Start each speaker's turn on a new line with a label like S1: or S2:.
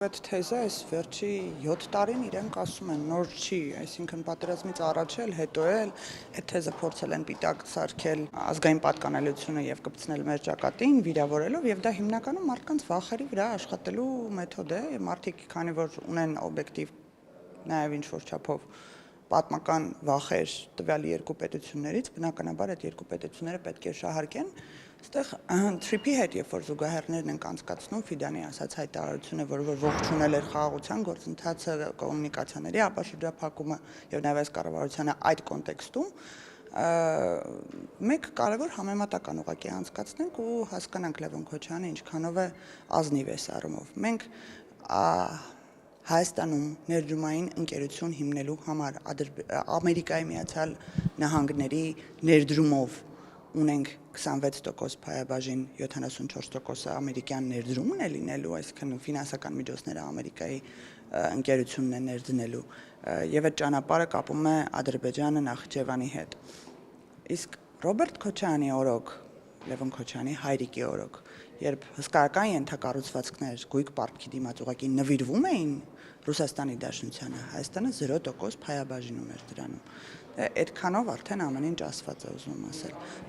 S1: Այդ թեզը այս վերջի 7 տարին իրենք ասում են նոր չի, այսինքն պատերազմից առաջ էլ, հետո էլ այդ թեզը փորձել են պիտակ սարքել ազգային պատկանելիությունը եւ կպցնել մեր ճակատին, վիրավորելով եւ դա հիմնականում մարդկանց վախերի վրա աշխատելու մեթոդ է, եւ մարդիկ քանի որ ունեն օբյեկտիվ նաեւ ինչ որ չափով պատմական վախեր տվյալ երկու պետություններից, բնականաբար այդ երկու պետությունները պետք է շահարկեն, այստեղ թրիփի հետ, երբ որ զուգահեռներն են անցկացնում, Ֆիդանի ասած հայտարարությունը, որ ողջունել էր խաղաղության գործընթացը, կոմունիկացիաների ապաշրջափակումը եւ նաեւ այս կառավարությանը այդ կոնտեքստում մեկ կարևոր համեմատական ուղղակի անցկացնենք ու հասկանանք Լևոն Քոչարյանը ինչքանով է ազնիվ այս առումով։ Մենք Հայաստանում ներդրումային ընկերություն հիմնելու համար Ամերիկայի Միացյալ Նահանգների ներդրումով ունենք 26% փայաբաժին, 74%-ը ամերիկյան ներդրումն է լինելու, այսինքն ֆինանսական միջոցները Ամերիկայի ընկերությունն է ներդնելու եւ այդ ճանապարհը կապում է Ադրբեջանը Նախիջևանի հետ։ Իսկ Ռոբերտ Քոչարյանի օրոք, Լևոն Քոչարյանի հայրիկի օրոք, երբ հսկայական ենթակառուցվածքներ գույք պարտքի դիմաց ուղղակի նվիրվում էին Ռուսաստանի Դաշնությանը, Հայաստանը 0% փայաբաժինում էր դրանում։ Այդքանով արդեն ամեն ինչ ասված է ուզում ասել։